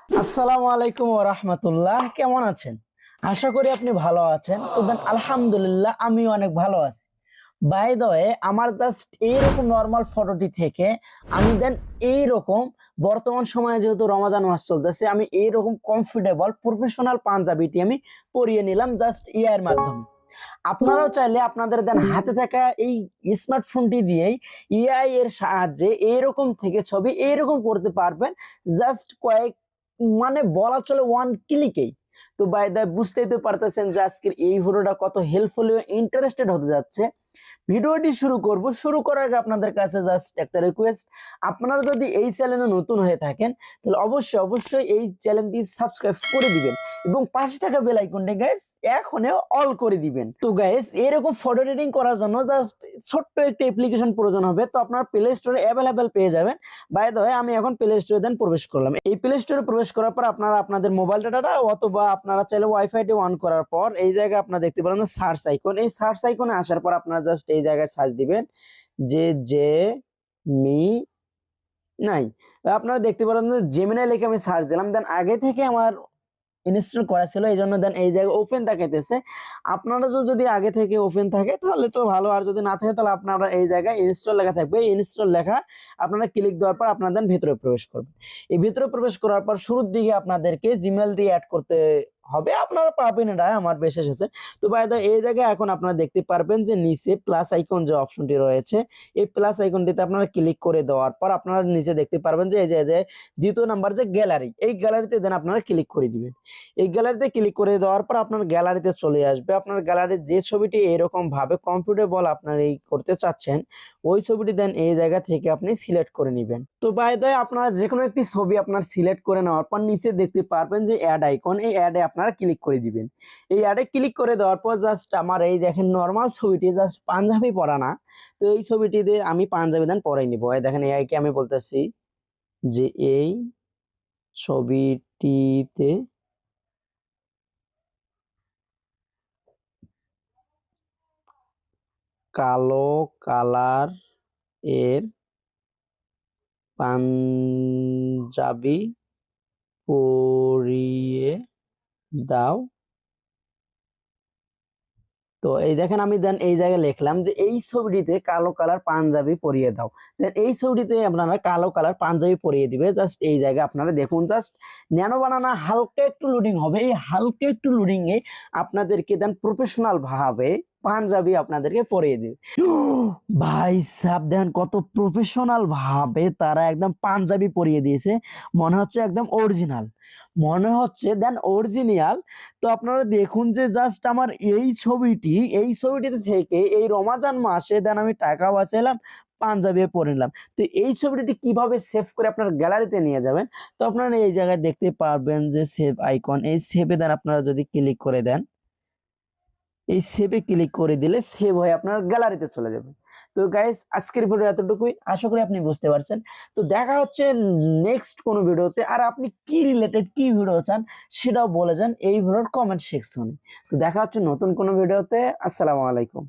আসসালামু আলাইকুম ওয়া রাহমাতুল্লাহ। কেমন আছেন? আশা করি আপনি ভালো আছেন। তো দেন আলহামদুলিল্লাহ আমিও অনেক ভালো আছি। বাই দ্য ওয়ে আমার জাস্ট এইরকম নরমাল ফটোটি থেকে আমি দেন এইরকম বর্তমান সময়ে যেহেতু রমাজান মাস চলতেছে আমি এইরকম কমফোর্টেবল প্রফেশনাল পাঞ্জাবিটি আমি পরিয়ে নিলাম জাস্ট এআই এর মাধ্যমে। আপনারাও চাইলে আপনাদের দেন হাতে থাকা এই স্মার্টফোনটি দিয়েই এআই এর সাহায্যে এরকম থেকে ছবি এরকম করতে পারবেন জাস্ট কয়েক বলা চলে ওয়ান ক্লিকেই। তো বাই দা বুঝতেই তো পারতেছেন যে আজকের এই ভিডিওটা কত হেল্পফুল ও ইন্টারেস্টেড হতে যাচ্ছে। ভিডিওটি শুরু করব। শুরু করার আগে আপনাদের কাছে জাস্ট একটা রিকোয়েস্ট, আপনারা যদি এই চ্যানেলে নতুন হয়ে থাকেন তাহলে অবশ্যই এই চ্যানেলটি সাবস্ক্রাইব করে দিবেন এবং পাশে থাকা বেল আইকনটি গাইস এখনই অল করে দিবেন। তো গাইস এরকম ফটো এডিটিং করার জন্য জাস্ট ছোট্ট একটা অ্যাপ্লিকেশন প্রয়োজন হবে। তো আপনারা প্লে স্টোরে অ্যাভেলেবেল পেয়ে যাবেন। বাই দ্য ওয়ে আমি এখন প্লে স্টোরে দেন প্রবেশ করলাম। এই প্লে স্টোরে প্রবেশ করার পর আপনারা আপনাদের মোবাইল ডাটাটা অথবা আপনারা চাইলে ওয়াইফাইটি অন করার পর এই জায়গায় আপনারা দেখতে পারেন সার্চ আইকন। এই সার্চ আইকনে আসার পর আপনারা জাস্ট এই জায়গায় সার্চ দিবেন যে মি নাই। আপনারা দেখতে পারেন যে জেমিনাই লিখে আমি সার্চ দিলাম। দেন আগে থেকে আমার ইনস্টল করা ছিল এই জন্য দেন এই জায়গায় ওপেন দেখাইতেছে। আপনারা যদি আগে থেকে ওপেন থাকে তাহলে তো ভালো, আর যদি না থাকে তাহলে আপনারা এই জায়গায় ইনস্টল লেখা থাকবে। ইনস্টল লেখা আপনারা ক্লিক দেওয়ার পর আপনাদের ভেতরে প্রবেশ করবেন। এই ভিতরে প্রবেশ করার পর শুরুর দিকে আপনাদেরকে জিমেল দিয়ে অ্যাড করতে হবে। আপনারা পাবেন, এটা আমার বেশ এসেছে। তো বাই দ্য এই জায়গায় এখন আপনারা দেখতে পারবেন যে নিচে প্লাস আইকন যে অপশনটি রয়েছে, এই প্লাস আইকনটিতে আপনারা ক্লিক করে দেওয়ার পর আপনারা নিচে দেখতে পারবেন যে এই যে দ্বিতীয় নাম্বার যে গ্যালারি, এই গ্যালারিতে দেন আপনারা ক্লিক করে দিবেন। এই গ্যালারিতে ক্লিক করে দেওয়ার পর আপনার গ্যালারিতে চলে আসবে। আপনার গ্যালারির যে ছবিটি এরকম ভাবে কমফোর্টেবল আপনার এই করতে চাচ্ছেন ওই ছবিটি দেন এই জায়গা থেকে আপনি সিলেক্ট করে নেবেন। তো বাই দ্য আপনারা যে কোনো একটি ছবি আপনার সিলেক্ট করে নেওয়ার পর নিচে দেখতে পারবেন যে অ্যাড আইকন, এই অ্যাডে আপনারা ক্লিক করে দিবেন। এই অ্যাডে ক্লিক করে দেওয়ার পর জাস্ট আমার এই দেখেন নর্মাল ছবিটি জাস্ট পাঞ্জাবি পরা না, তো এই ছবিটিতে আমি পাঞ্জাবি দেন পরাই নিব। এই দেখেন এআইকে আমি বলতেছি যে এই ছবিটিতে কালো কালার এর পাঞ্জাবি পরিয়ে দাও। তো এই দেখেন আমি দেন এই জায়গায় লিখলাম যে এই ছবিটিতে কালো কালার পাঞ্জাবি পরিয়ে দাও। দেন এই ছবিটিতে আপনারা কালো কালার পাঞ্জাবি পরিয়ে দিবে। জাস্ট এই জায়গায় আপনারা দেখুন জাস্ট ন্যানো বানানা হালকা একটু লোডিং হবে। এই হালকা একটু লোডিং এ আপনাদেরকে দেন প্রফেশনাল ভাবে পাঞ্জাবি আপনাদেরকে পরিয়ে দিবে। ভাই সাহেব দেখেন কত প্রফেশনাল ভাবে তারা একদম পাঞ্জাবি পরিয়ে দিয়েছে। মনে হচ্ছে একদম অরিজিনাল, মনে হচ্ছে দেন অরিজিনাল। তো আপনারা দেখুন যে জাস্ট আমার এই ছবিটিতে থেকে এই রমাজান মাসে দেন আমি টাকা বাঁচাইলাম, পাঞ্জাবি পরে নিলাম। তো এই ছবিটি কিভাবে সেভ করে আপনার গ্যালারিতে নিয়ে যাবেন, তো আপনারা এই জায়গায় দেখতে পারবেন যে সেভ আইকন, এই সেভে দেন আপনারা যদি ক্লিক করে দেন, এই সেভে ক্লিক করে দিলে সেভ হয়ে আপনার গ্যালারিতে চলে যাবে। তো গাইস আজকের ভিডিও এতটুকুই, আশা করি আপনি বুঝতে পারছেন। তো দেখা হচ্ছে নেক্সট কোনো ভিডিওতে। আর আপনি কি রিলেটেড কি ভিডিও চান সেটাও বলে যান এই ভিডিওর কমেন্ট সেকশনে। তো দেখা হচ্ছে নতুন কোনো ভিডিওতে। আসসালামু আলাইকুম।